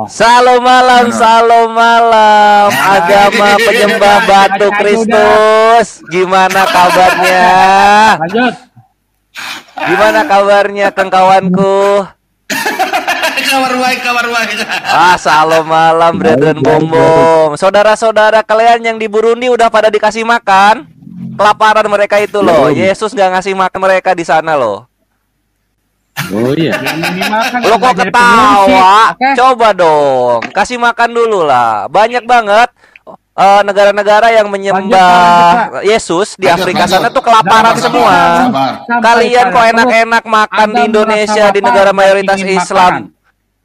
Salam malam, agama penyembah batu Kristus. Gimana kabarnya? Lanjut. Gimana kabarnya kawanku? Kabar baik. Salam malam, Brethren Bombom. Saudara-saudara kalian yang di Burundi udah pada dikasih makan? Kelaparan mereka itu loh. Yesus gak ngasih makan mereka di sana loh. Oh iya. Lo kok ketawa? Coba dong, kasih makan dulu lah. Banyak banget negara-negara yang menyembah Yesus di Afrika sana tuh kelaparan semua. Kalian kok enak-enak makan di Indonesia, di negara mayoritas Islam,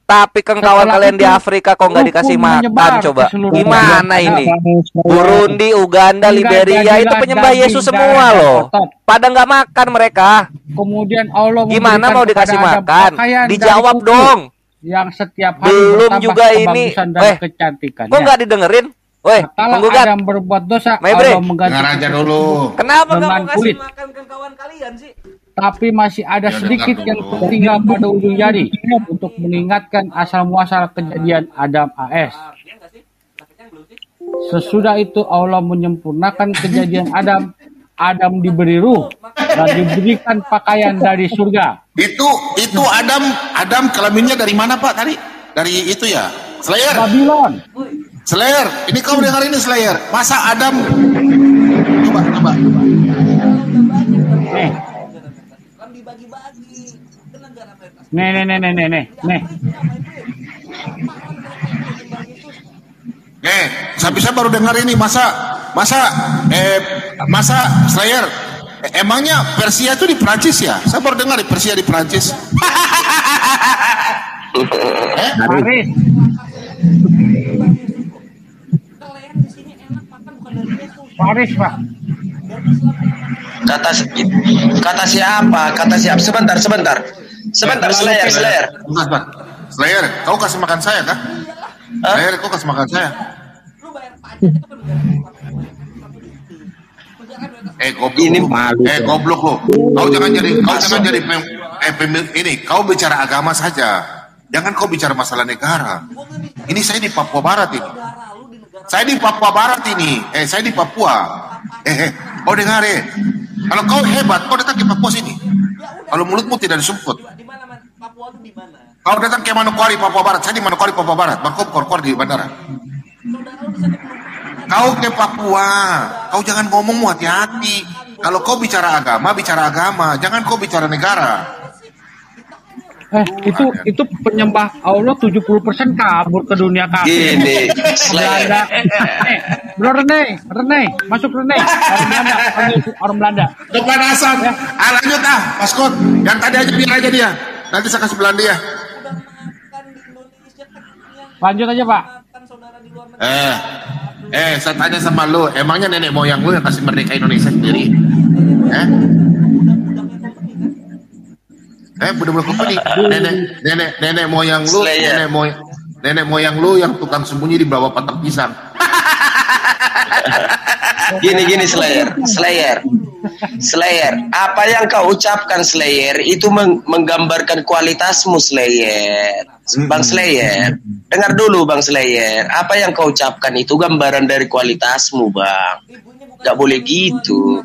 tapi kawan kalian di Afrika kok nggak dikasih makan? Coba gimana ini? Burundi, Uganda, Liberia itu penyembah Yesus semua loh. Pada nggak makan mereka. Kemudian Allah gimana mau dikasih makan? Dijawab dong. Yang setiap hari belum juga ini. Kok nggak didengerin? Weh, penggugat. Adam berbuat dosa, Allah dengar aja dulu. Kenapa nggak mau kasih makan ke kawan kalian sih? Tapi masih ada sedikit yang tertinggal pada ujung jari untuk mengingatkan asal muasal kejadian Adam AS. Sesudah itu Allah menyempurnakan kejadian Adam. Adam diberi ruh dan diberikan pakaian dari surga. Itu Adam kelaminnya dari mana Pak tadi? Dari itu ya? Slayer. Babylon. Slayer. Ini kau dengar ini Slayer. Masa Adam? Coba. Nih. Saya baru dengar ini masa Slayer. Emangnya Persia itu di Prancis ya? Saya baru dengar di Persia di Prancis. Paris. Paris, Pak. Kata siapa? Sebentar. Slayer. Slayer, kau kasih makan saya kah? Slayer, kau kasih makan saya. Goblok lo. Kau jangan jadi ini. Kau bicara agama saja. Jangan kau bicara masalah negara. Ini saya di Papua Barat ini. Saya di Papua. Kau dengar Kalau kau hebat, kau datang ke Papua sini. Kalau mulutmu tidak disumput. Kau datang ke Manokwari, Papua Barat. Saya di Manokwari, Papua Barat. Bangkok kor di bandara. Kau ke Papua. Kau jangan ngomong hati-hati. Kalau kau bicara agama. Jangan kau bicara negara. Itu penyembah Allah 70% kabur ke dunia kafir. Gini, Belanda. Bro Rene, masuk Rene. Orang Belanda. Kepanasan. Lanjut Paskot. Yang tadi aja biar aja dia. Nanti saya kasih Belanda ya. Lanjut aja Pak. Saya tanya sama lu, emangnya nenek moyang lu yang kasih merdeka Indonesia sendiri? Budak company. Nenek moyang lu, nenek moyang lu yang tukang sembunyi di bawah batang pisang. Gini Slayer. Apa yang kau ucapkan Slayer itu menggambarkan kualitasmu Slayer. Bang Slayer, dengar dulu Bang Slayer. Apa yang kau ucapkan itu gambaran dari kualitasmu Bang. Gak boleh gitu.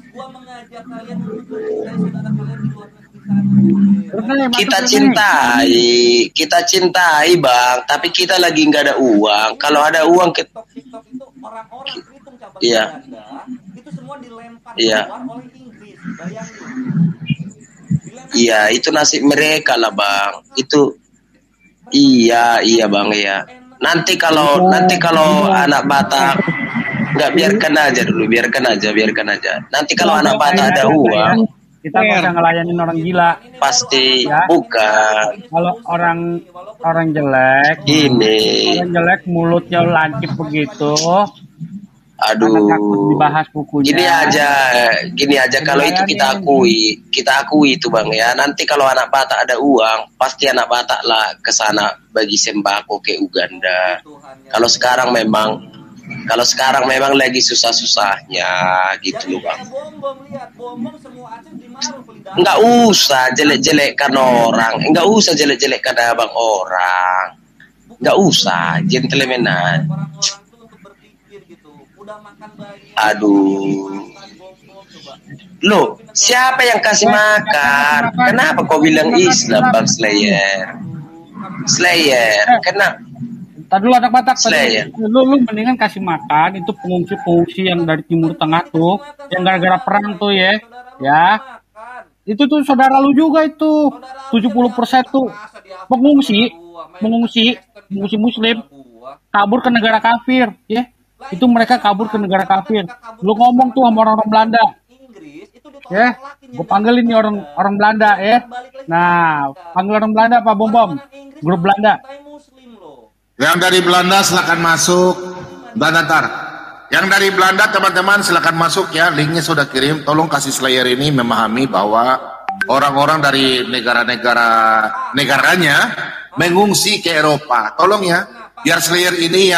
Kita cintai Bang, tapi kita lagi nggak ada uang. Kalau ada uang Iya, itu nasib mereka lah Bang. Itu iya Bang ya. Nanti kalau anak Batak nggak biarkan aja. Nanti kalau anak Batak ada uang, kita nggak usah ngelayanin orang gila. Pasti ya? Bukan. Kalau orang jelek, orang jelek mulutnya lancip begitu. Aduh. Dibahas bukunya. Gini aja kalau itu kita akui itu Bang ya. Nanti kalau anak Batak ada uang, pasti anak Batak lah ke sana bagi sembako ke Uganda. Kalau sekarang memang lagi susah-susahnya gitu loh Bang. Enggak usah jelek-jelekkan orang, enggak usah jelek-jelekkan abang orang. Nggak usah gentlemanan. Aduh. Loh, siapa yang kasih makan? Kenapa kau bilang Islam, Bang Slayer? Slayer, kenapa? Tadi dulu anak Batak, Slayer. lu mendingan kasih makan itu pengungsi-pengungsi yang dari Timur Tengah tuh, yang gara-gara perang tuh ya. Itu tuh saudara lu juga itu. 70% tuh pengungsi muslim kabur ke negara kafir, ya. Itu mereka kabur ke negara kafir. Lu ngomong tuh sama orang Belanda. Ya, gue panggilin nih orang Belanda ya. Nah, panggil orang Belanda Pak Bom, grup Belanda. Yang dari Belanda silakan masuk. Bentar. Yang dari Belanda teman-teman silakan masuk ya. Linknya sudah kirim. Tolong kasih Slayer ini memahami bahwa orang-orang dari negaranya mengungsi ke Eropa. Tolong ya, biar Slayer ini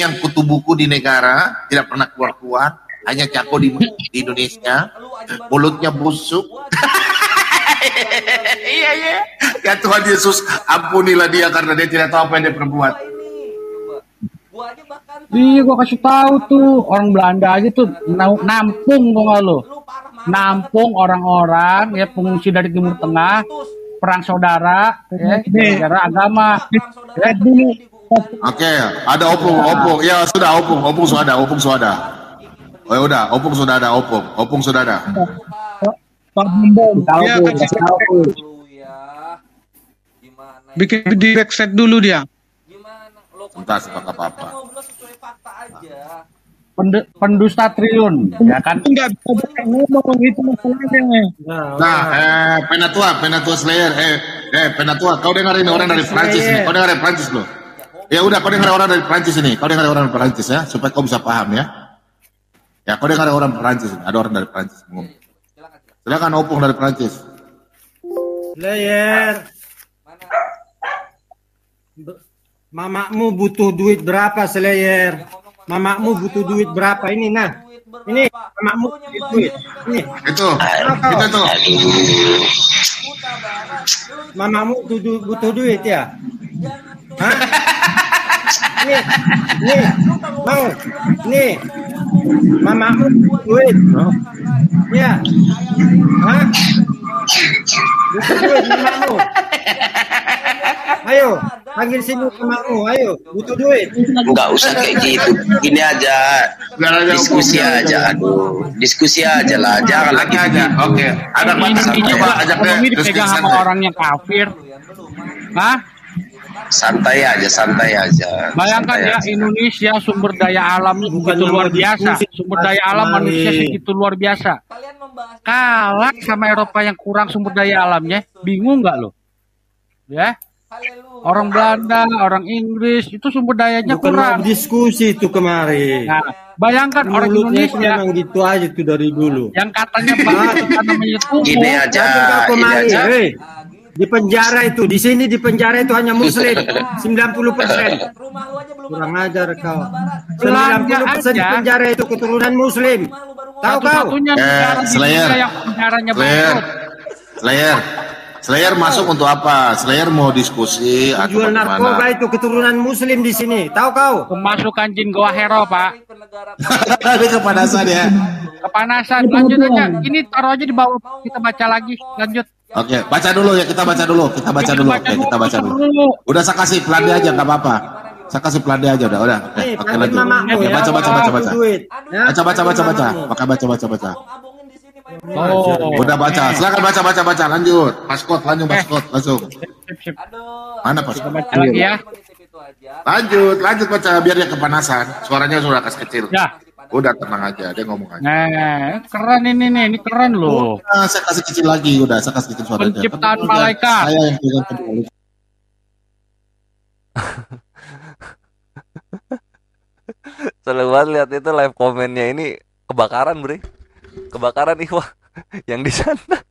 yang kutu buku di negara, tidak pernah keluar-keluar, hanya cako di Indonesia, mulutnya busuk. Iya. Ya Tuhan Yesus, ampunilah dia karena dia tidak tahu apa yang dia perbuat. Iya, gua kasih tahu tuh orang Belanda aja tuh nampung kok nggak lo, nampung orang-orang ya pengungsi dari Timur Tengah, perang saudara, ya, negara agama. Ya, dulu. Oke, ada opung. Ya sudah opung sudah ada. Oh ya udah, opung sudah ada. Pak Bom, tahu Iya, tuh, kasih tahu. Bikin di backset dulu dia. Entah sepak apa. Pendusta triliun, ya kan? Enggak bisa ngomong itu masalahnya. Nah, Penatua Slayer, Penatua, kau dengerin orang dari Prancis ini, kau dengerin Prancis loh. Ya udah, kau dengerin orang dari Prancis ini, ya, supaya kau bisa paham ya. Ya, kau dengerin orang Prancis ini, ada orang dari Prancis ngomong. Silakan opung dari Prancis. Slayer. Mamakmu butuh duit berapa, Slayer? Mamakmu butuh duit berapa? Ini nah. Ini mamakmu butuh duit. Ini. Itu tuh. Mamakmu butuh duit ya? Hah? Nih. Mau. Nih. Mamakmu butuh duit. Ya. Hah? Butuh duit mamakmu. Ayo, panggil sini mamakmu. Ayo, butuh duit. Nggak usah kayak gitu. Gini aja. Diskusi aja. Aduh, diskusi aja lah. Jangan lagi aja. Oke. Ada batas coba ajak dia. Ini dipegang sama orang yang kafir. Hah? Santai aja. Bayangkan ya, Indonesia sumber daya alamnya begitu luar biasa. Sumber daya alam manusia segitu luar biasa. Kalah sama Eropa yang kurang sumber daya alamnya. Bingung nggak lo? Ya? Orang Belanda, orang Inggris itu sumber dayanya kurang. Diskusi itu kemarin. Nah, bayangkan orang Indonesia memang gitu aja tuh dari dulu. yang katanya namanya Gini aja. Di penjara itu, di sini di penjara itu hanya muslim 90%. Kurang ajar kau. 90% di penjara itu keturunan muslim. Tahu kau? Slayer masuk untuk apa? Slayer mau diskusi atau jual narkoba itu keturunan muslim di sini. Tahu kau? Pemasukan jin Goa Hero, Pak. Ini kepanasan ya. Kepanasan. Lanjut aja. Ini taruh aja di bawah. Kita baca lagi. Lanjut. Oke, baca dulu ya. Kita baca dulu. Kita baca dulu. Udah saya kasih pelan dia aja, nggak apa-apa. Saya kasih pelan dia aja udah. Oke, lanjut. Oke, baca. Baca. Oh. Udah baca. Silakan baca. Lanjut. Paskot, langsung. Sip. Mana paskot? Baca lagi ya. Lanjut baca biar dia kepanasan. Suaranya sudah kecil. Ya. Udah tenang aja, dia ngomong aja. Nah, keren ini keren loh. Saya kasih kecil lagi, saya kasih kecil suaranya. Penciptaan malaikat. Saya yang pegang kedua. Seru banget lihat itu live komennya ini kebakaran, Bre. Kebakaran Ikhwah yang di sana.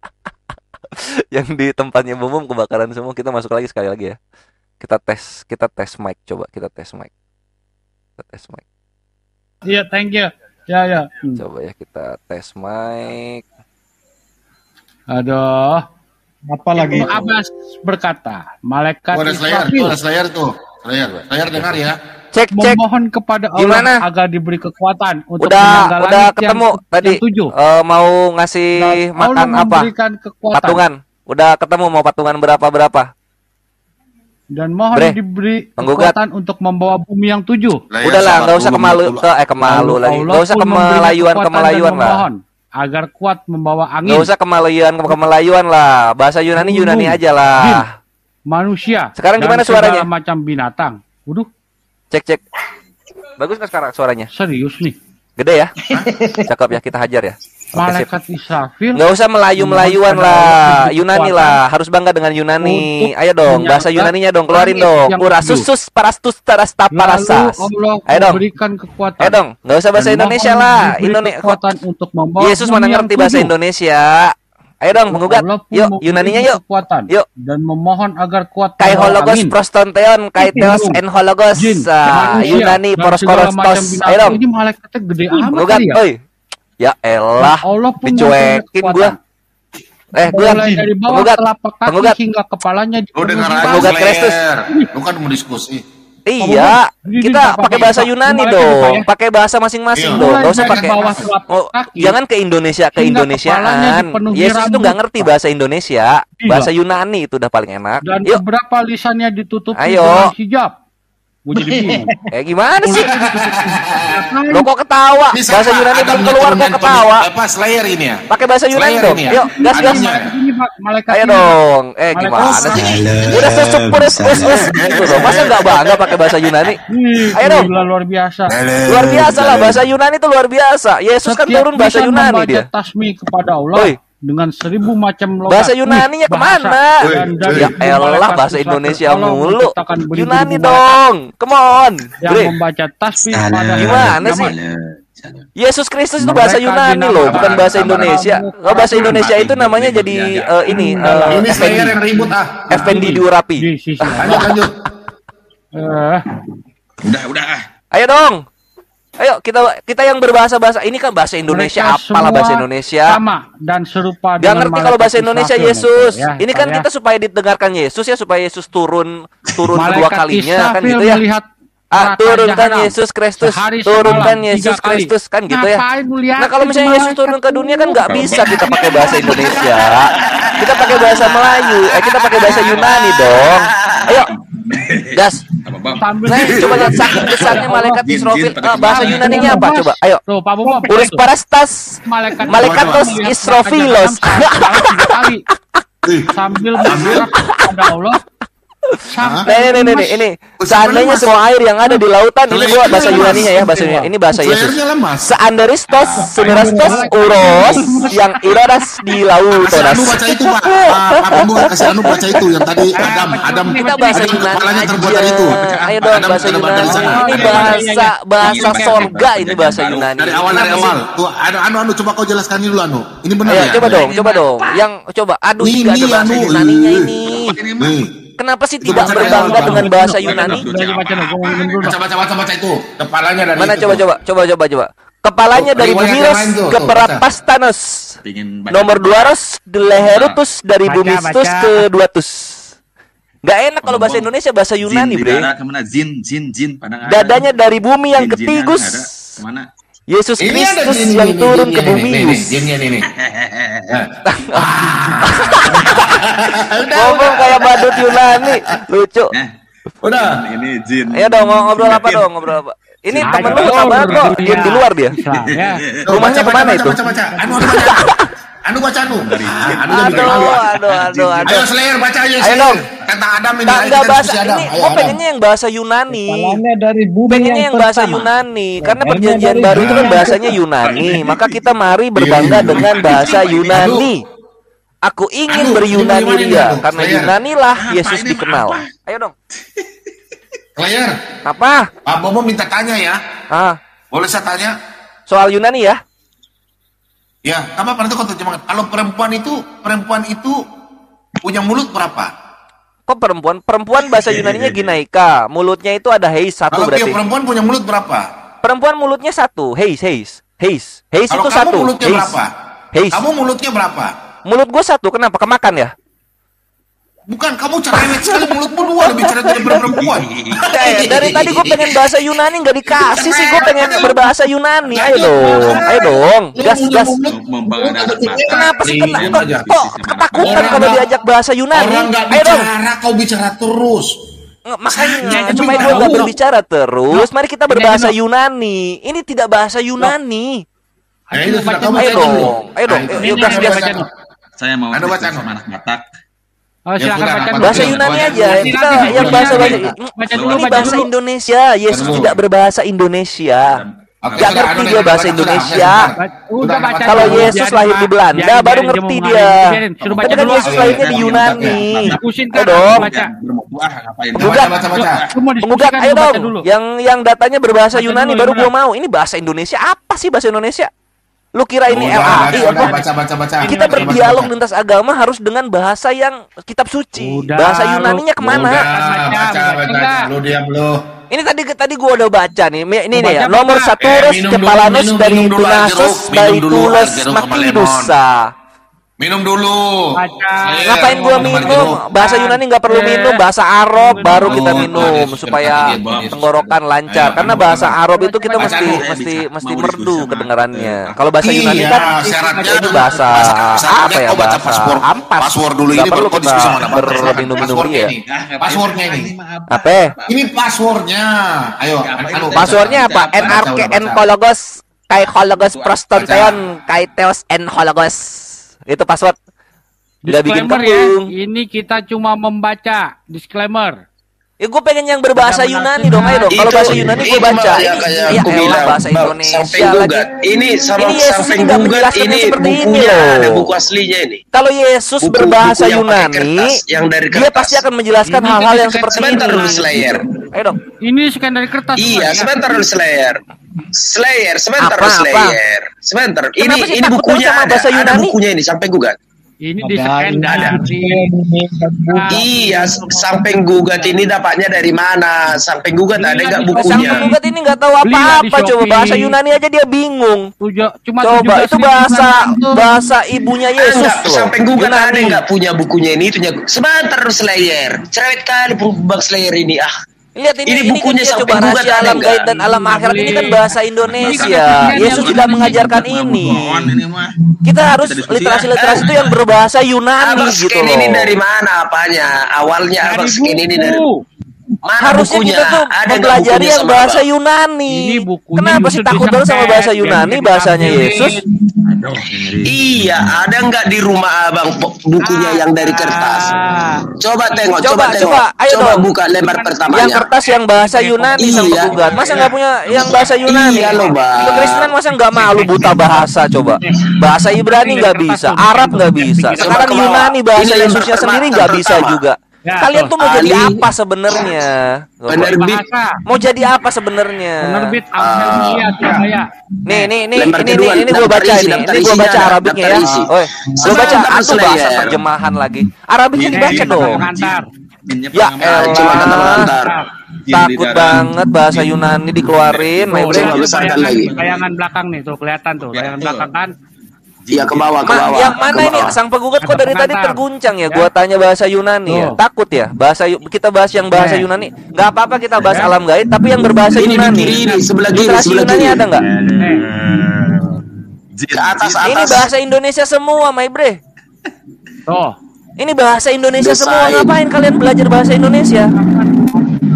Yang di tempatnya Bumum kebakaran semua. Kita masuk lagi sekali lagi ya. Kita tes mic coba, kita tes mic. Iya, thank you. Ya. Coba ya kita tes mic. Aduh. Apalagi? Ibnu Abbas berkata, malaikat Ada Slayer, Israfil ada Slayer tuh. Slayer dengar ya. Cek. memohon kepada Allah Gimana? agar diberi kekuatan untuk Udah menanggal langit ketemu tadi. yang 7. Mau ngasih Dan Allah makan apa? memberikan kekuatan Patungan. Udah ketemu mau patungan berapa? dan mohon Bre, diberi penggugat. kekuatan untuk membawa bumi yang 7. Udahlah, nggak usah kemalu lagi. Nggak usah kemelayuan lah. Memohon agar kuat membawa angin. Nggak usah kemelayuan lah. Bahasa Yunani aja lah. Jin, manusia. Sekarang dan gimana suaranya? segala macam binatang. Waduh, Cek. Bagus nggak sekarang suaranya? serius nih. Gede ya? Cakep ya, kita hajar ya. Oke, sip. Malaikat Israfil Nggak usah melayu-melayuan lah. Yunani lah, harus bangga dengan Yunani. Ayo dong, bahasa Yunaninya dong, keluarin dong. Urasus parastus tarasta lalu parasas. Allah Ayo dong. memberikan kekuatan. Ayo dong, nggak usah bahasa Dan Indonesia mohon lah. diberi kekuatan untuk membawa Yesus bumi mana yang ngerti bahasa 7. Indonesia? Ayo dong, penggugat. Allah pun Yuk, memberi Yunaninya yuk. kekuatan Yuk. dan memohon agar kuat Kai membawa hologos angin. prostonteon, kai theos en hologos. Jin, Ah, manusia, Yunani dan poros segala macam korostos. binatang. Ayo dong, Ini malaikatnya gede amat penggugat. kali ya. Oi. Ya elah, Allah pun dicuekin memberi gua. kekuatan. Mulai dari bawah penggugat, telapak kaki penggugat. hingga kepalanya Lu dipenuhi dengar aja Penggugat Kristus. Slayer. Lu kan mau diskusi. Iya, Ini kita apa-apa, pakai bahasa Pak. Yunani Mulai dong, dari pakai bahasa masing-masing Iya. dong, Mulai nggak usah dari pakai. bawah telapak Oh, kaki jangan ke Indonesia hingga kepalanya Indonesiaan. dipenuhi Yesus itu rambut, nggak ngerti Pak. bahasa Indonesia, Iya. bahasa Yunani itu udah paling enak. dan Yuk, beberapa lisannya ditutupi Ayo. dengan hijab. Gue jadi bingung. gimana sih? Lo kok ketawa? Ini Bahasa siapa? Yunani Adam belum keluar kok ketawa. Apa Slayer ini ya? Pakai bahasa Yunani Slayer dong. ini ya? Yuk, gas. Adanya. Ini Pak, malaikat Ayo ini. dong. Malaikat Gimana Israfil. sih? Udah sesuk us. Gitu dong. Masa nggak bangga pakai bahasa Yunani? Ayo dong. Gila, luar biasa. Luar biasa lah, bahasa Yunani itu luar biasa. Yesus kan Setiap turun bahasa lisan Yunani membaca dia. tasbih kepada Allah Oi. dengan 1000 macam logat. Bahasa Yunaninya Wih, kemana? bahasa. Dan dari Ya elah, malaikat bahasa Israfil, Indonesia Allah mulu. menciptakan beribu-ribu Yunani malaikat dong. Come on. yang Bre. membaca tasbih pada Gimana hari sih? kiamat. Yesus Kristus itu Mereka bahasa Yunani dinamakan loh, bukan bahasa sabar, Indonesia. sabar, Kalau bahasa sabar. Indonesia itu namanya jadi ini Ini Slayer yang ribut ah. Effendi Diurapi. Di sisi Lanjut. eh, Udah. Ayo dong. Ayo kita yang berbahasa-bahasa ini kan bahasa Indonesia, mereka apalah semua bahasa Indonesia. sama dan serupa Gak dengan ngerti kalau bahasa malaikat Indonesia Israfil, Yesus. ya, Ini kan ya. kita supaya didengarkan Yesus ya, supaya Yesus turun kedua Malaikat kalinya kan Israfil gitu ya. melihat neraka Turunkan jahanam Yesus Kristus, sehari turunkan semalam, Yesus 3 kali. Kristus kan gitu ya. Ngapain lu lihat Nah kalau itu misalnya Yesus malaikat turun ke dunia kan tuh? nggak bisa kita pakai bahasa Indonesia. Kita pakai bahasa Melayu, kita pakai bahasa Yunani dong. Ayo, gas. Sambil Nah, coba lihat saking besarnya malaikat Israfil. Bahasa Yunaninya apa? Coba, ayo. Tuh, Pak Bobo. Urus parastas, malaikatos Israfilos. Sambil menghadap kepada Allah. Ini seandainya semua air yang ada di lautan ini gua bahasa Yunaninya ya, bahasa Yunani. Ini bahasa Yesus. Slayernya lemas. Seandaristos, semirastos, uros yang iradas di lautonas. Kasih Anu baca itu Pak. Pak Bumbu kasih Anu baca itu yang tadi Adam. Kita bahasa Adam Yunani kepalanya terbuat aja. dari itu. Ayo dong Adam bahasa terbuat dari Yunani. sana. Ini bahasa sorga ini bahasa Yunani. Dari awal. Tuh Anu coba kau jelaskan dulu Anu. Ini benar Ayo ya? coba dong. Yang coba aduh Ini, juga ada bahasa anu, Yunaninya iya. ini. Nih. Kenapa sih Itu tidak baca berbangga awal, dengan Bang. bahasa Yunani? Baca itu. Kepalanya dari itu. Coba. Kepalanya dari Riwayat yang Bumiros lain tuh, ke tuh, Perapastanos. Nomor 200 Leherutus dari Bumistus ke Duatus. Gak enak kalau bahasa Indonesia bahasa Yunani, bre. Kemana? Jin. Padang Dadanya dari bumi yang ketigus. Kemana? Yesus Ini ada Kristus jin yang turun ke bumi. Jinnya nih. Ngomong kayak badut Yunani, lucu. Udah. Ini Jin. Ayo dong ngobrol apa? Ini temen lu suka banget kok, diem di luar dia. Ya. Rumahnya kemana itu? Baca. Anu baca. Anu Aduh. Ayo Slayer baca aja. Ayo dong. Tentang Adam ini. Enggak bahasa Adam. ini, Ayo, gua Adam. pengennya yang bahasa Yunani. Kepalanya dari bumi Pengennya yang bahasa pertama. Yunani, karena Kepalanya perjanjian dari baru itu kan bumi yang bahasanya Yunani. Maka kita mari berbangga dengan bahasa Yunani. Aku ingin Aduh, beryunani ini ria, aduh, karena Slayer. Yunani lah Yesus ini dikenal. apa? Ayo dong. Slayer. Apa? Pak Bobo minta tanya ya. Boleh saya tanya? Soal Yunani ya? Ya, apa pernah kau terjemahkan? Kalau perempuan itu punya mulut berapa? Kok perempuan? Perempuan bahasa Yunaninya ginaika. Mulutnya itu ada heis satu Kalau berarti. perempuan punya mulut berapa? Perempuan mulutnya satu, heis. Heis Kalau itu kamu satu. mulutnya Heis. berapa? Heis. Kamu mulutnya berapa? Mulut gue satu, kenapa? Kemakan ya? Bukan, kamu cerewet sekali mulutmu dua, lebih cerewet dari perempuan. Dari tadi gue pengen bahasa Yunani nggak dikasih sih, gue pengen berbahasa Yunani. Ayo dong, gas. Kenapa sih kok ketakutan kalau diajak bahasa Yunani? Orang nggak Ayo dong. bicara, kau bicara terus. Makanya supaya gue nggak berbicara terus, mari kita berbahasa Yunani. Ini tidak bahasa Yunani. Ayo dong, yuk gas. Saya mau Anda baca sama anak Batak. Oh, silakan baca dulu. Bahasa Yunani aja. Kita yang bahasa ini bahasa Indonesia. Yesus tidak berbahasa Indonesia. Gak ngerti dia bahasa Indonesia. Kalau Yesus lahir di Belanda baru ngerti dia. Tapi kan Yesus lahirnya di Yunani. Ayo dong. Penggugat, ayo dong. Yang datanya berbahasa Yunani baru gua mau. Ini bahasa Indonesia apa sih bahasa Indonesia? Lu kira ini LAI apa? Baca. Kita berdialog lintas agama harus dengan bahasa yang kitab suci. Bahasa Yunaninya kemana? Baca. Lu diam lu. Ini tadi gua udah baca nih. Ini nih ya, nomor Saturus Kepalanus dari Tunasus Baitulos Makidusa. Minum dulu. Ngapain gua minum? Bahasa Yunani nggak perlu minum, bahasa Arab baru kita minum supaya tenggorokan lancar. Karena bahasa Arab itu kita mesti merdu kedengarannya. Kalau bahasa Yunani kan itu bahasa apa ya, bahasa ampas. Password dulu ini perlu baru kita berminum-minum dia. Passwordnya ini. Apa? Ini passwordnya. Ayo. Passwordnya apa? NRK Enkologos Kaikologos Prostonteon Kaiteos Enkologos. Itu password. Udah bikin kembung. Ya, ini kita cuma membaca disclaimer. Ya gue pengen yang berbahasa Yunani dong, ayo dong. Kalau bahasa Yunani gue baca. Ya bahasa Indonesia lagi. Ini sama Yesus sampai nggak gugat menjelaskan ini seperti ini bukunya, loh. ada buku aslinya ini. Kalau Yesus berbahasa yang pakai Yunani, kertas, yang dari dia kertas. pasti akan menjelaskan hal-hal yang seperti ini. Sebentar dulu Slayer. Ayo dong. Ini scan dari kertas. Iya, ya? sebentar dulu Slayer. Sebentar Apa? Slayer. Sebentar. Kenapa sih Ini takut bukunya sama ada. bahasa Ada Yunani? bukunya ini sampai gugat. Ini di scan dari Iya, samping gugat ini dapatnya dari mana? Samping gugat ada nggak Sang bukunya? penggugat ini nggak tahu apa-apa. Coba bahasa Yunani aja dia bingung. Coba itu bahasa ibunya Yesus loh. Samping gugat ada Yunani. nggak punya bukunya ini? Itunya. Sebentar Slayer. Cerewet kali Bang Slayer ini. Lihat ini bukunya kan dia sampai coba gugat rahasia ada alam nggak? gaib dan alam akhirat ini kan bahasa Indonesia. Yesus tidak mengajarkan ini. Kita harus literasi itu yang berbahasa Yunani Abang gitu scan loh. ini dari mana apanya? Awalnya abang scan ini dari mana Harusnya bukunya? kita tuh Ada nggak mempelajari bukunya yang sama bahasa abang? Yunani. Ini bukunya Kenapa sih takut banget sama bahasa Yunani, bahasanya Yesus? Iya, ada nggak di rumah abang bukunya yang dari kertas? Coba tengok, Coba, ayo coba dong. buka lembar pertamanya. Yang kertas yang bahasa Yunani sang Iya. penggugat. Masa nggak punya yang bahasa Yunani? Iya loh, Bang. Kekristenan masa nggak malu buta bahasa coba. Bahasa Ibrani nggak bisa, Arab nggak bisa. Sekarang Coba ke bawah. Yunani bahasa Ini Yesusnya lembar sendiri nggak bisa pertama. juga. Ya, Kalian tuh mau jadi Ali. apa sebenarnya? Penerbit Mau jadi apa sebenarnya? Penerbit Alhamdulillah Surabaya. Nih, Lembar kedua, ini gue daftar baca isi, ini. daftar Ini gue isinya baca ada, Arabiknya daftar ya. isi. Gue baca Sebentar, atau bahasa Slayer. terjemahan lagi. Arabiknya dibaca dong. Pengantar. Ya Coba kata elah. pengantar. Takut banget bahasa Yunani dikeluarin, my Coba friend. besarkan lagi. Layangan belakang nih tuh kelihatan tuh. Layangan belakang kan. Iya ke bawah, ke bawah. Yang mana ke ini? bawah. Sang penggugat kok dari tadi Pengantar. terguncang ya? Ya. Gua tanya bahasa Yunani ya. Tuh. Takut ya? Kita bahas yang bahasa Yunani. Nggak apa-apa kita bahas alam gaib, tapi yang berbahasa Ini di Yunani. kiri ini, sebelah kiri, Literasi sebelah Yunani kiri. ada nggak? Ke atas, Ini atas. bahasa Indonesia semua, my bre. Tuh. Ini bahasa Indonesia semua. Desain. Ngapain kalian belajar bahasa Indonesia?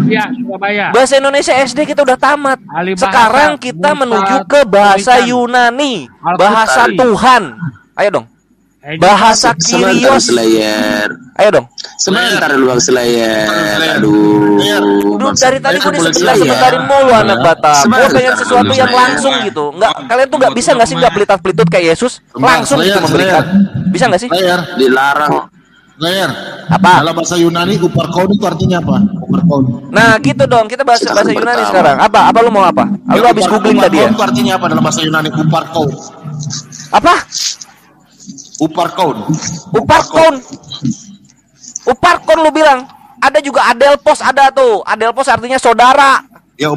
Iya, Surabaya. Bahasa Indonesia SD kita udah tamat. Ahli bahasa, Sekarang kita Musa, menuju ke bahasa Tulisan, Yunani, Al-Qur'an. bahasa Tuhan. Ayo dong. Bahasa Sebentar Kyrios. Slayer. Ayo dong. Sebentar dulu Bang Slayer. Aduh. Duh, dari tadi gue Slayer. disebentar-sebentarin mulu anak Batak. Gue Sebentar. pengen sesuatu yang langsung gitu. Kalian tuh nggak bisa nggak sih nggak pelitat-pelitut kayak Yesus? Langsung gitu memberikan. Bisa nggak sih? Slayer, Dilarang. Slayer. Apa? Dalam bahasa Yunani, uparkon itu artinya apa? Uparkon. Nah gitu dong. Kita bahas bahasa Yunani sekarang. Apa? Apa lu mau apa? Lu habis googling tadi ya? Uparkon itu artinya apa dalam bahasa Yunani? Uparkon. Apa? Uparkon. Uparkon. Uparkon lu bilang. Ada juga adelpos ada tuh. Adelpos artinya saudara. Ya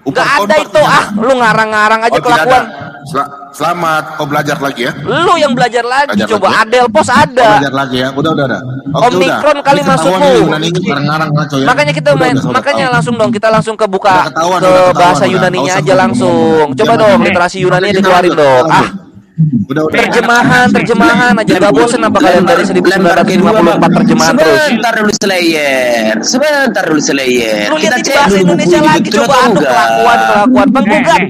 Gak ada itu. Lu ngarang-ngarang aja Oh, tidak kelakuan. ada. Selamat, kau belajar lagi ya. Lu yang belajar lagi. Belajar coba lagi ya? Adelpos Kau ada. belajar lagi ya. Udah. Oke, Omikron udah. kali Ini ketahuan masukmu. nih, Yunani ini ngarang-ngarang ngaco ya. Makanya kita Udah, udah makanya ketahuan. langsung dong kita langsung ke buka Udah ketahuan, ke udah ketahuan, bahasa udah. Yunaninya Nggak usah aja langsung. Coba Jangan. dong literasi Yunani dikeluarin dong. Ah, Udah. terjemahan aja nggak bosen apa kalian dari 1954 terjemahan terus? Sebentar dulu Slayer. Lu lihat Kita ini cek bahasa dulu Indonesia buku lagi itu, coba tahu aduh nggak? kelakuan Bang Gugat.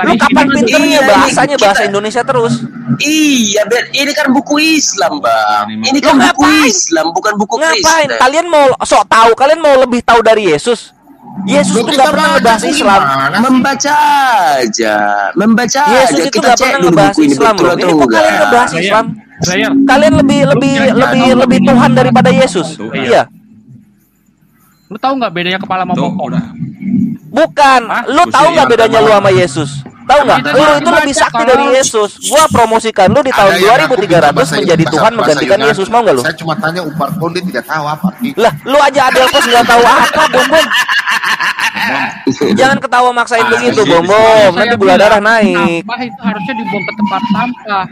Lu kapan pinternya Iya, bahasanya kita- bahasa Indonesia terus? Iya, ini kan buku Islam, Bang. Ini kan Lu buku ngapain? Islam, bukan buku Ngapain? Kristen. Kalian mau sok tahu? Kalian mau lebih tahu dari Yesus? Yesus Lu tuh kita gak pernah baca ngebahas sih Islam. gimana? Membaca aja. Yesus itu Kita gak cek pernah dulu ngebahas buku ini Islam betul loh. atau Ini kok kalian enggak. ngebahas Islam? Slayer. Kalian lebih Tuhan daripada Yesus. Iya. Lu tahu nggak bedanya kepala sama Tuh, bokong? udah. Bukan. Lu tahu nggak Yang bedanya lu sama Yesus? Tahu nggak? Kita Lu itu baca lebih sakti kalau- dari Yesus. Gua promosikan lu di tahun Ada yang aku 2300 bahasa- menjadi bahasa- Tuhan bahasa menggantikan Yunani. Yesus. Mau nggak lu? Saya cuma tanya upar kau dia tidak tahu apa. Lah, lu aja Adelpos nggak tahu apa, Bom. Jangan ketawa maksain begitu, Bom. Nanti gula darah naik. Sampah itu harusnya dibuang ke tempat sampah.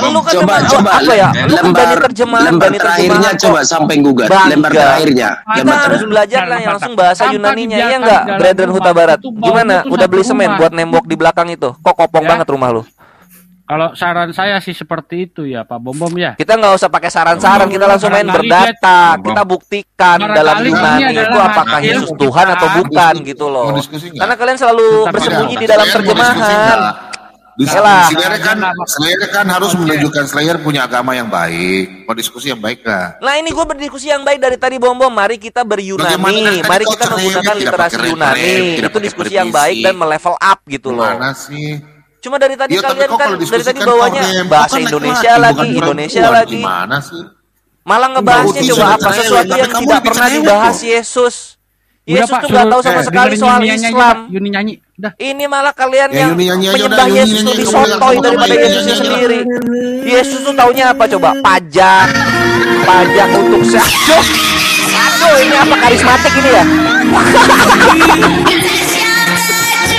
Lu kan Coba memang- coba apa ya? Lu kan lembar bani terjemahan, lembar bani terakhirnya terjemahan. coba sampai gugat. Bangga. Lembar terakhirnya. Kita Lembar harus terakhir. belajar lah yang langsung bahasa Sampah Yunaninya, ya dibiarkan enggak? di dalam Brethren rumah. Huta Barat. Itu baunya Gimana? tuh Udah satu beli semen rumah. buat nembok di belakang itu? Kok kopong Ya. banget rumah lu? Kalau saran saya sih seperti itu ya Pak Bom ya. Kita nggak usah pakai saran-saran, kita langsung main berdata. Kita buktikan dalam Barangkali Yunani ini itu adalah apakah hasil Yesus Tuhan atau bukan gitu loh. Mau diskusi nggak? Karena kalian selalu Bentar, bersembunyi bentar. di dalam Slayer mau diskusi terjemahan. nggak? Elah. Slayer kan harus menunjukkan Slayer punya agama yang baik. Mau diskusi yang baik nggak? Nah ini gue berdiskusi yang baik dari tadi Bom. Mari kita Bagaimana beryunani, kan mari kau kita cerai, menggunakan tidak literasi pakai Yunani. rem, tidak Itu pakai diskusi yang permisi. baik dan melevel up gitu loh. Gimana sih? Cuma dari tadi Iya, tapi kalian kok kan kalau dari diskusi tadi kan bawanya kau rem. bahasa Kau kan Indonesia laki-laki, lagi, bukan Indonesia perempuan. lagi. Gimana sih? Malah ngebahasnya Kau coba tidak apa cerewet, sesuatu tapi yang kamu tidak lebih pernah cerewet dibahas kok. Yesus. Udah, Yesus Pak, tuh nggak suruh- tahu sama sekali dengerin soal Yuni nyanyi aja, Islam. Pak. Yuni nyanyi. Udah. Ini malah kalian Ya, yang Yuni nyanyi aja menyembah udah, Yuni Yesus nyanyi, lebih kamu sotoy dengar, daripada kamu Yesusnya nyanyi aja. sendiri. Yesus tuh taunya apa coba? Pajak untuk aduh, ini apa karismatik ini ya?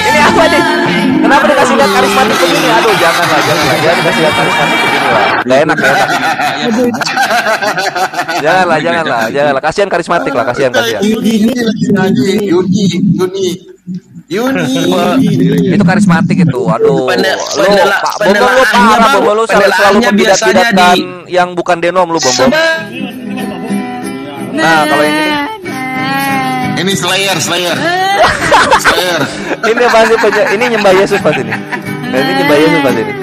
Ini apa nih? Kenapa dikasih lihat karismatik begini? Aduh, jangan dikasih lihat karismatik begini lah. Gak enak. Janganlah. Kasihan karismatik lah, kasihan. Yuni lagi nyanyi. Yuni. Itu karismatik itu. Aduh. Pak Bom lu parah, Bom lu selalu Pendelaannya biasanya membidat-bidatkan yang bukan denom lu, Bom. Nah, kalau yang ini Ini Slayer. ini pasti ini nyembah Yesus pas ini. Nah, ini nyembah Yesus pas ini.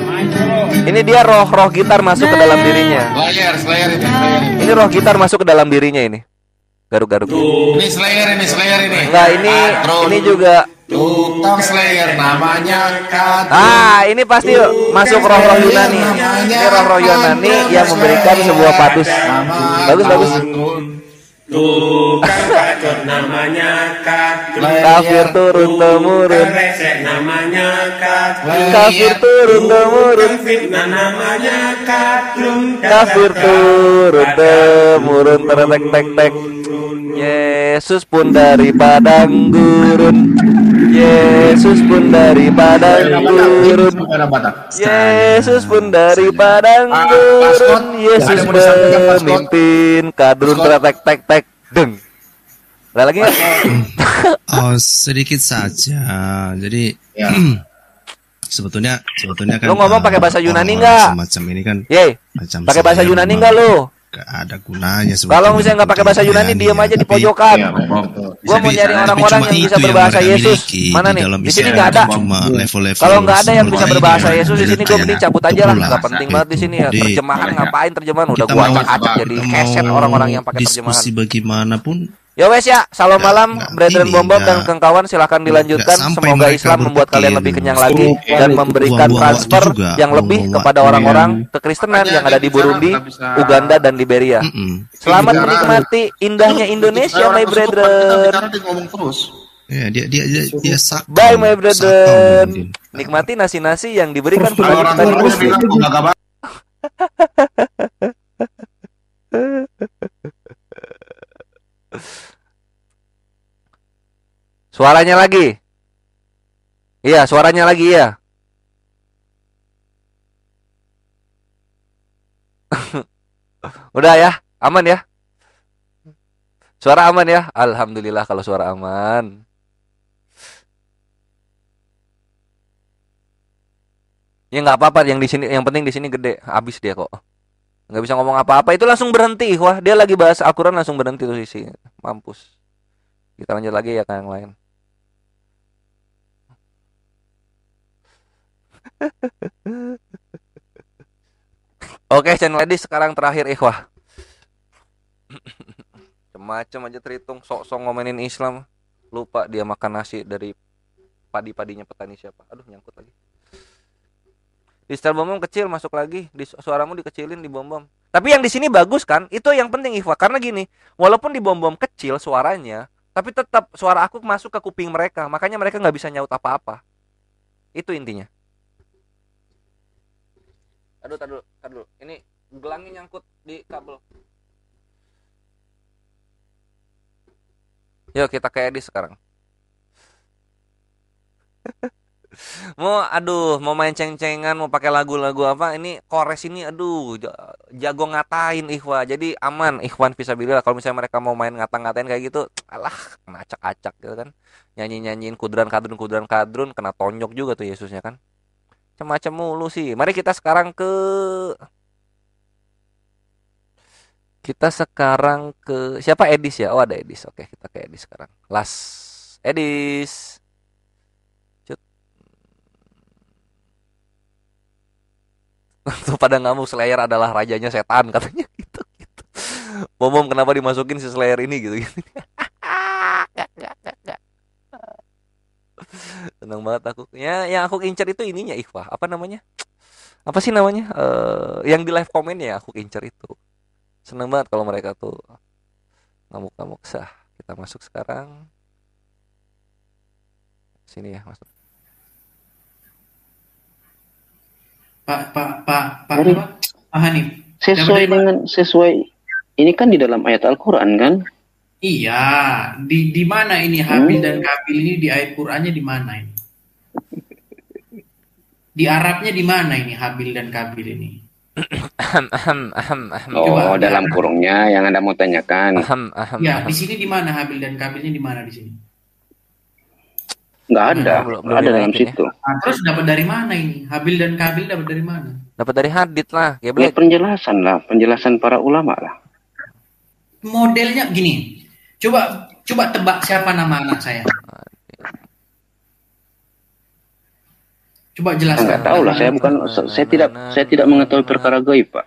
Ini dia roh gitar masuk ke dalam dirinya. Slayer ini. Ini roh gitar masuk ke dalam dirinya ini. Garuk-garuk. Ini Slayer ini. Enggak, ini juga. Tukang Slayer namanya Kat. Ini pasti masuk roh-roh Yunani. Ini roh-roh Yunani yang memberikan sebuah patus. Bagus. Tukang kacot namanya Kat. Kafir turun temurun. Resek namanya Kat. Kafir turun temurun. Fitnah namanya Katlum. Kafir turun temurun tek. Yesus pun dari padang gurun. Yesus pun dari padang gurun. Yesus pun dari padang gurun. Yesus pemimpin kadrun tek deng. Ada lagi nggak? Oh, sedikit saja. Jadi sebetulnya kan Lu ngomong pakai bahasa Yunani orang-orang nggak? Semacam ini kan Yeay, macam pakai bahasa saya Yunani memang nggak lu? Gak ada gunanya Kalau misalnya nggak pakai bahasa Yunani, diam aja di pojokan. Gua mau nyari orang-orang yang bisa berbahasa Yesus. Mana nih? Di sini nggak ada. Kalau nggak ada yang bisa berbahasa Yesus di sini, gue mending cabut aja lah. Nggak penting banget di sini ya. Terjemahan ngapain terjemahan? Udah gua acak-acak jadi keset orang-orang yang pakai terjemahan. diskusi bagaimanapun. Ya wes ya, salam malam, Brethren ini, Bom dan nggak- kawan, silahkan dilanjutkan. nggak sampai Semoga mereka Islam membuat berpikir kalian lebih kenyang lagi dan memberikan buang-buang transfer waktu juga, yang lebih buang-buang kepada waktu orang-orang kekristenan yang ada di Burundi, Uganda dan Liberia. Selamat menikmati indahnya Indonesia, my brethren. Dia ngomong terus. Ya, dia sakau. Bye, my Sakau brethren. mungkin. Nikmati nasi-nasi yang diberikan Kalau kepada orang kita di tua dia Muslim. bilang gua nggak kabar. Suaranya lagi. Iya, suaranya lagi ya. Udah ya, aman ya. Suara aman ya. Alhamdulillah kalau suara aman. Ya nggak apa-apa, yang di sini, yang penting di sini gede, habis dia kok. Nggak bisa ngomong apa-apa, itu langsung berhenti. Wah, dia lagi bahas Al-Quran langsung berhenti tuh sisi. Mampus. Kita lanjut lagi ya ke yang lain. Oke, channel ladies sekarang terakhir ikhwah. Macam aja terhitung, sok-sok ngomenin Islam. Lupa dia makan nasi dari padi-padinya petani siapa. Aduh, nyangkut lagi. Di setel bom kecil, masuk lagi. Suaramu dikecilin di bom. Tapi yang di sini bagus kan? Itu yang penting ikhwah. Karena gini, walaupun di bom kecil suaranya, tapi tetap suara aku masuk ke kuping mereka. Makanya mereka nggak bisa nyaut apa-apa. Itu intinya. Aduh. Ini gelangnya nyangkut di kabel. Yuk kita ke edit sekarang. Mau main ceng-cengan, mau pakai lagu-lagu apa? Ini Kores ini jago ngatain ikhwah. Jadi aman ikhwan fisabilillah. Kalau misalnya mereka mau main ngata-ngatain kayak gitu, alah, kena acak-acak gitu kan. Nyanyi-nyanyiin kudran kadrun, kena tonjok juga tuh Yesusnya kan. Macam-macam mulu sih. Mari kita sekarang ke siapa? Edis ya? Oh, ada Edis. Oke, kita ke Edis sekarang. Edis. Tuh pada ngamuk, Slayer adalah rajanya setan katanya gitu. Bom kenapa dimasukin si Slayer ini gitu. Senang banget aku. Ya, yang aku incer itu ininya ikhwah. Apa namanya? Apa sih namanya? Yang di live komen ya aku incer itu. Senang banget kalau mereka tuh ngamuk-ngamuk. Kita masuk sekarang. Sini ya, masuk. Pak Hanif. Sesuai ini kan di dalam ayat Al-Qur'an kan? Iya, di mana ini Habil dan Kabil ini di ayat Qur'annya di mana ini? Di Arabnya di mana ini Habil dan Kabil ini? Oh, dalam kurungnya yang Anda mau tanyakan. Ya, di sini di mana Habil dan Kabilnya di mana di sini? Nggak ada, belum ada dalam situ. Nah, terus dapat dari mana ini? Habil dan Kabil dapat dari mana? Dapat dari hadits lah. Ya penjelasan para ulama lah. Modelnya gini. Coba tebak siapa nama anak saya. Coba jelaskan. Enggak tahu lah, saya tidak mengetahui perkara gaib, Pak.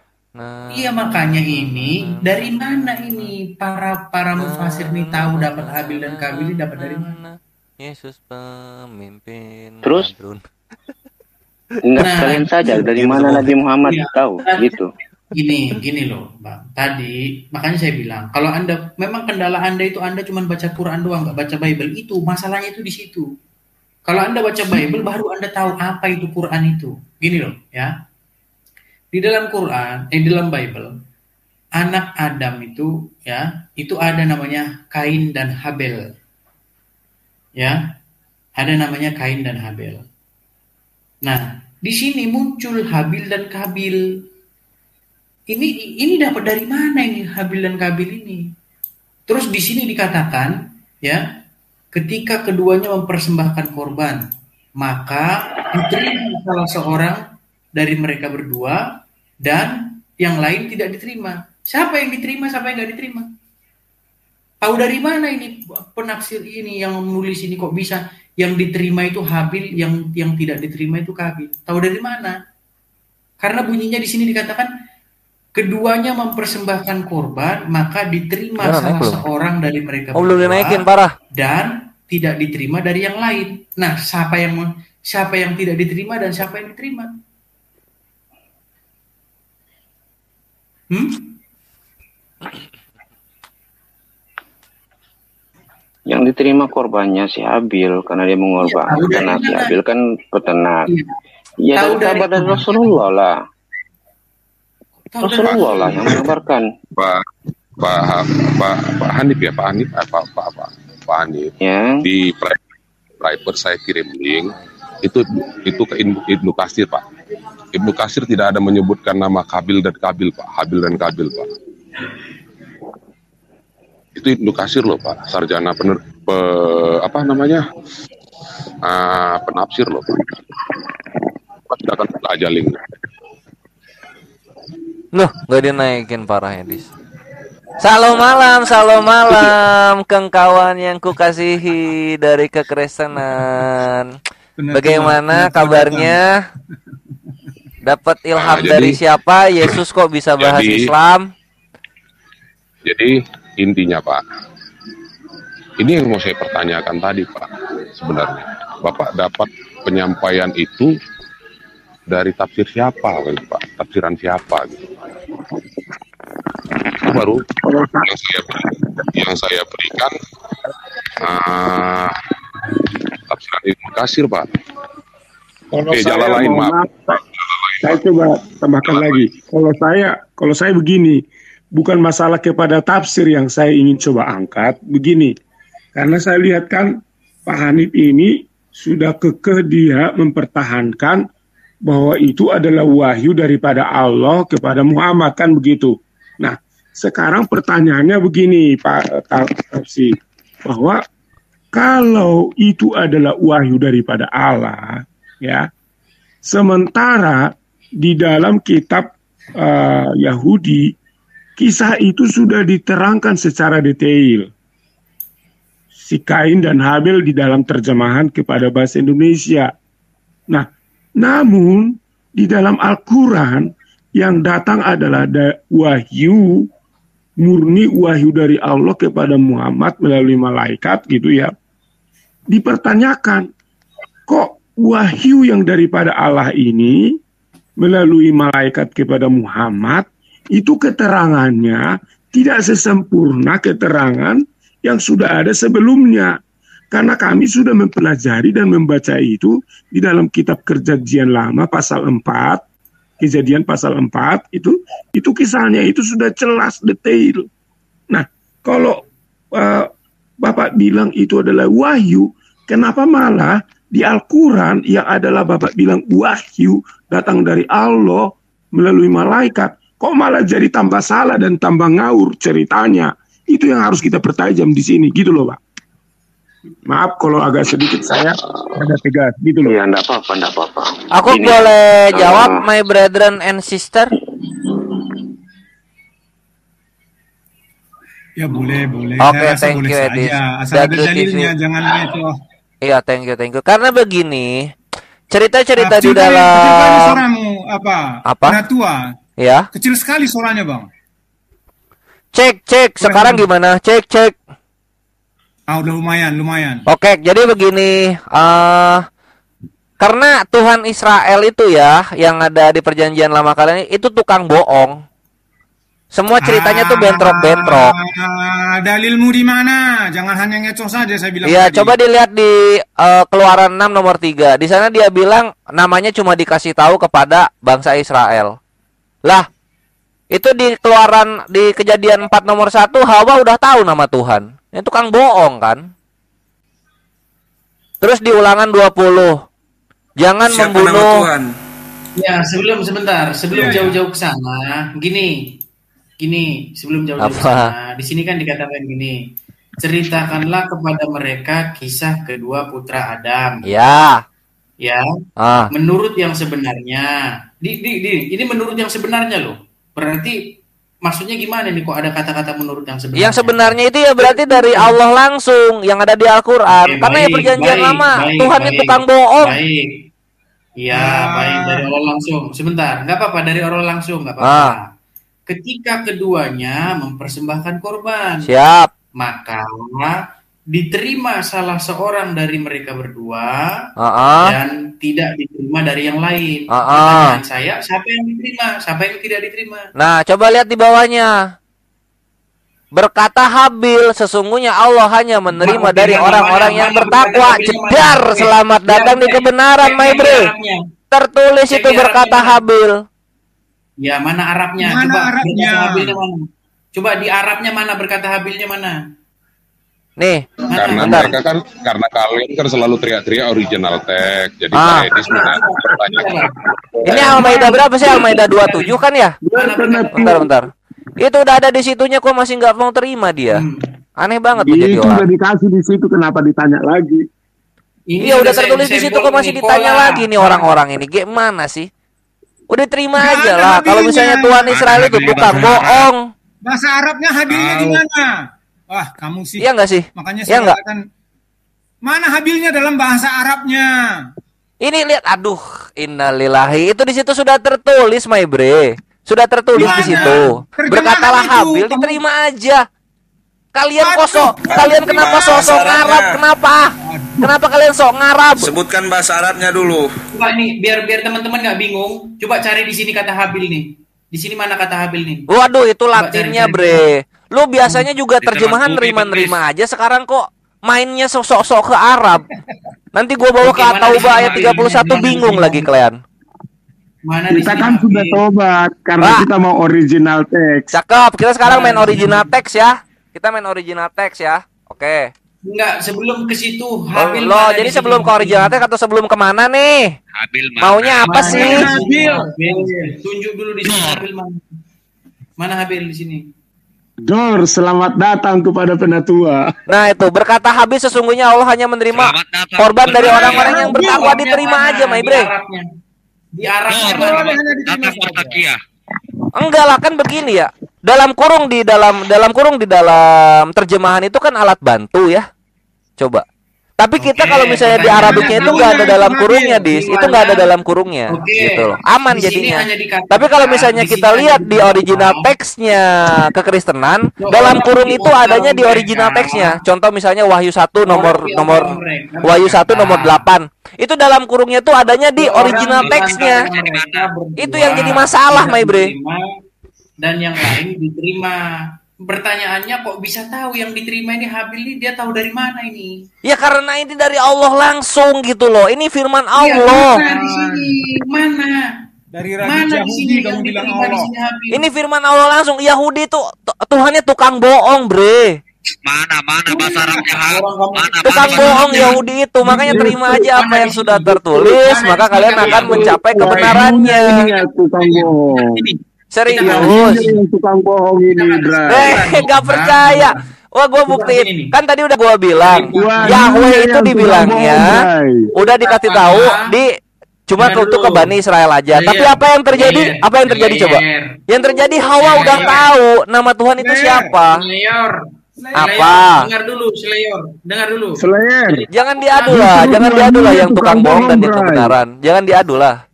Iya, makanya ini dari mana ini para mufasir ini tahu dapat Habil dan Kabil ini dapat dari mana? Yesus pemimpin. Terus? Enggak, kalian saja dari mana Nabi Muhammad tahu gitu. Gini loh, Bang. Tadi makanya saya bilang, kalau Anda memang kendala Anda itu Anda cuma baca Quran doang, nggak baca Bible, itu masalahnya itu di situ. Kalau Anda baca Bible baru Anda tahu apa itu Quran itu. Gini loh, ya. Di dalam Quran, di dalam Bible, anak Adam itu ya, itu ada namanya Kain dan Habel. Ya. Ada namanya Kain dan Habel. Nah, di sini muncul Habil dan Kabil. Ini dapat dari mana ini Habil dan Kabil ini? Terus di sini dikatakan ya, ketika keduanya mempersembahkan korban, maka diterima salah seorang dari mereka berdua dan yang lain tidak diterima. Siapa yang diterima, siapa yang nggak diterima? Tahu dari mana ini penaksir ini yang menulis ini kok bisa yang diterima itu Habil, yang tidak diterima itu Kabil? Tahu dari mana? Karena bunyinya di sini dikatakan keduanya mempersembahkan korban, maka diterima salah seorang dari mereka belum dinaikin, parah. Dan tidak diterima dari yang lain. Nah, siapa yang tidak diterima dan siapa yang diterima? Yang diterima korbannya si Habil karena dia mengorbankan. Karena si Habil kan peternak. Ya, dari kabar dari Rasulullah lah. Rasulullah lah yang mengabarkan. Pak Hanif ya, Pak Hanif ya. Di private saya kirim link itu ke Ibnu Katsir, Pak. Ibnu Katsir tidak ada menyebutkan nama Kabil dan Kabil, Pak. Habil dan Kabil, Pak. Itu Ibnu Katsir loh, Pak. Sarjana penafsir loh, Pak. Pak tidak akan ajaling. Loh, nggak dinaikin parah Edis. Salam malam, kawan yang kukasihi dari kekristenan. Bagaimana kabarnya? Dapat ilham dari siapa? Yesus kok bisa bahas Islam? Jadi intinya Pak, ini yang mau saya pertanyakan tadi Pak. Sebenarnya Bapak dapat penyampaian itu dari tafsir siapa, Pak? Tafsiran siapa gitu? Itu baru yang saya berikan tafsiran Ibnu Katsir, Pak. Jalan lain, maaf. Saya coba tambahkan lagi. Kalau saya begini, bukan masalah kepada tafsir yang saya ingin coba angkat, begini. Karena saya lihat kan Pak Hanif ini sudah kekeh dia mempertahankan bahwa itu adalah wahyu daripada Allah kepada Muhammad, kan begitu. Nah, sekarang pertanyaannya begini Pak Tafsir, bahwa kalau itu adalah wahyu daripada Allah, ya, sementara di dalam kitab Yahudi kisah itu sudah diterangkan secara detail, si Kain dan Habil di dalam terjemahan kepada bahasa Indonesia. Nah, namun di dalam Al-Quran yang datang adalah wahyu, murni wahyu dari Allah kepada Muhammad melalui malaikat gitu ya. Dipertanyakan, kok wahyu yang daripada Allah ini melalui malaikat kepada Muhammad itu keterangannya tidak sesempurna keterangan yang sudah ada sebelumnya. Karena kami sudah mempelajari dan membaca itu di dalam kitab Perjanjian Lama pasal 4, Kejadian pasal 4, itu kisahnya itu sudah jelas detail. Nah, kalau Bapak bilang itu adalah wahyu, kenapa malah di Al-Quran yang adalah Bapak bilang wahyu datang dari Allah melalui malaikat, kok malah jadi tambah salah dan tambah ngawur ceritanya? Itu yang harus kita pertajam di sini, gitu loh Pak. Maaf kalau agak sedikit saya agak tegas, gitu loh. Iya, enggak apa-apa. Aku Ini, boleh jawab, my brethren and sister? Ya boleh. Oke, thank you Edis. Asal ada dalilnya, jangan itu. Iya, thank you. Karena begini, cerita-cerita di Kecil dalam kali suaramu, apa? Tua. Ya. Kecil sekali suaranya, Bang. Cek. Sekarang gimana? Cek. Udah lumayan. Oke, jadi begini, karena Tuhan Israel itu ya, yang ada di Perjanjian Lama kalian itu tukang bohong. Semua ceritanya tuh bentrok-bentrok. Dalilmu di mana? Jangan hanya ngecoh saja, saya bilang. Iya, coba dilihat di Keluaran 6 nomor 3. Di sana dia bilang namanya cuma dikasih tahu kepada bangsa Israel. Lah, itu di Kejadian 4 nomor 1 Hawa udah tahu nama Tuhan. Itu tukang bohong kan. Terus di Ulangan 20, jangan siapa membunuh. Ya, sebelum jauh-jauh ke sana, gini, sebelum jauh-jauh ke sana, di sini kan dikatakan gini, ceritakanlah kepada mereka kisah kedua putra Adam. Ya. Menurut yang sebenarnya, ini menurut yang sebenarnya loh. Berarti maksudnya gimana nih kok ada kata-kata menurut yang sebenarnya? Yang sebenarnya itu ya berarti dari Allah langsung yang ada di Al-Quran. Karena ya Perjanjian Lama Tuhan itu tukang bohong. Baik dari Allah langsung. Sebentar, nggak apa-apa dari Allah langsung, nggak apa-apa. Ketika keduanya mempersembahkan korban, siap, maka diterima salah seorang dari mereka berdua dan tidak diterima dari yang lain. Pertanyaan saya, siapa yang diterima, siapa yang tidak diterima? Nah, coba lihat di bawahnya. Berkata Habil, sesungguhnya Allah hanya menerima dari orang-orang yang bertakwa. Jedar, selamat datang di kebenaran, my bro. Tertulis itu berkata Habil. Ya, mana Arabnya? Mana Arabnya? Coba di Arabnya mana berkata Habilnya mana? Nih, Karena mereka kan, karena kalian kan selalu teriak-teriak original text. Jadi Pak Edis bertanya. Ini Al-Maidah berapa sih? Al-Maidah 27 kan ya? Bentar. Itu udah ada di situnya, kok masih nggak mau terima dia. Aneh banget tuh jadi Itu orang. udah dikasih di situ, kenapa ditanya lagi? Iya udah tertulis di situ, kok masih ditanya lagi nih orang-orang ini. Gimana sih? Udah terima aja lah. Kalau misalnya Tuhan Israel itu tukang bohong. Bahasa Arabnya habilnya di mana? Wah, kamu sih. Iya nggak sih? Makanya Iya saya nggak? katakan, mana habilnya dalam bahasa Arabnya? Ini lihat, aduh, innalillahi. Itu di situ sudah tertulis, my bre. Sudah tertulis di situ. Berkatalah Habil, diterima aja. Kalian kosong, kalian kenapa sok ngarab? Kenapa? Kenapa kalian sok ngarab? Sebutkan bahasa Arabnya dulu. Coba nih, biar teman-teman nggak bingung. Coba cari di sini kata Habil nih. Di sini mana kata Habil nih? Waduh, itu Latinnya, bre. Lu biasanya juga terjemahan nerima-nerima aja. Sekarang kok mainnya sok-sok ke Arab. Nanti gua bawa ke At-Taubah ayat 31, bingung lagi kalian. Kita kan sudah tobat karena kita mau original text. Cakep, kita sekarang main original text ya. Kita main original text ya. Oke. Enggak, sebelum ke situ Habil. Loh, jadi sebelum ke original text atau sebelum kemana nih? Habil maunya apa sih? Habil. Tunjuk dulu di sini Habil mana? Mana Habil di sini? Dor, selamat datang kepada penatua. Nah itu, berkata Habil, sesungguhnya Allah hanya menerima korban dari orang-orang yang bertakwa. Diterima aja, my bre. Di Arabnya Enggak lah, kan begini ya. Dalam kurung di dalam terjemahan itu kan alat bantu ya. Coba. Tapi kita kalau misalnya di Arabiknya itu nggak ada dalam kurungnya, Dis. Itu nggak ada dalam kurungnya, gitu loh. Aman jadinya. Tapi kalau misalnya kita lihat di original teksnya kekristenan, dalam kurung itu adanya di original teksnya. Contoh misalnya Wahyu 1 nomor Wahyu 1 nomor 8. Itu dalam kurungnya itu adanya di original teksnya. Itu yang jadi masalah, my bre. Dan yang lain diterima. Pertanyaannya, kok bisa tahu yang diterima ini Habil ini, dia tahu dari mana ini? Ya karena ini dari Allah langsung gitu loh. Ini firman Allah. Ya, di sini mana? Dari Raja Yahudi kamu bilang Allah. Ini firman Allah langsung. Yahudi itu Tuhannya tukang bohong, bre. Mana bahasa Arabnya? Tukang bohong Yahudi itu. Makanya terima aja apa yang sudah tertulis, maka kalian akan mencapai kebenarannya. Tukang bohong. Serius. Tukang bohong ini, Bra. Gak percaya. Wah, gue buktiin. Kan tadi udah gue bilang, Yahweh itu dibilangnya udah dikasih tahu di cuma untuk ke Bani Israel aja. Tapi apa yang terjadi? Apa yang terjadi coba? Yang terjadi Hawa udah tahu nama Tuhan itu siapa. Apa? Dengar dulu, dengar dulu. Jangan diadu lah yang tukang bohong dan yang kebenaran. Jangan diadu lah.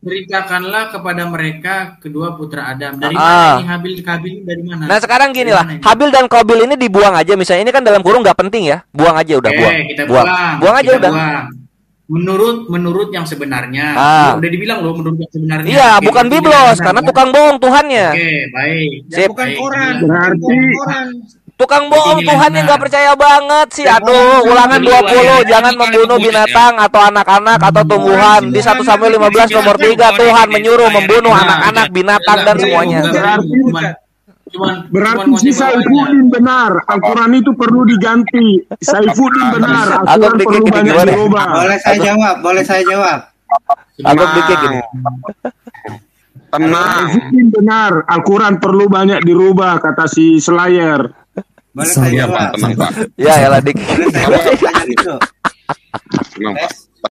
Ceritakanlah kepada mereka kedua putra Adam. Dari mana ini Habil dari mana? Nah sekarang gini lah, Habil dan Qabil ini dibuang aja. Misalnya ini kan dalam kurung nggak penting ya, buang aja udah, buang aja udah. Menurut yang sebenarnya, udah dibilang loh menurut yang sebenarnya. Iya, bukan biblos karena tukang bohong Tuhannya. Oke, baik. Bukan Quran. Berarti tukang bohong Tuhannya nggak percaya banget sih. Aduh, Ulangan 20, jangan membunuh binatang atau anak-anak atau tumbuhan. Di 1 Samuel 15 nomor 3 Tuhan menyuruh membunuh anak-anak, binatang dan semuanya. Berarti si Saifuddin benar. Al-Quran itu perlu diganti. Saifuddin benar. Al-Quran perlu banyak dirubah. Boleh saya jawab. Agak dikit gini. Saifuddin benar. Al-Quran perlu banyak dirubah, kata si Slayer. Boleh saya jawab. Tenang, Pak. Ya, elah dik. Tenang, Pak.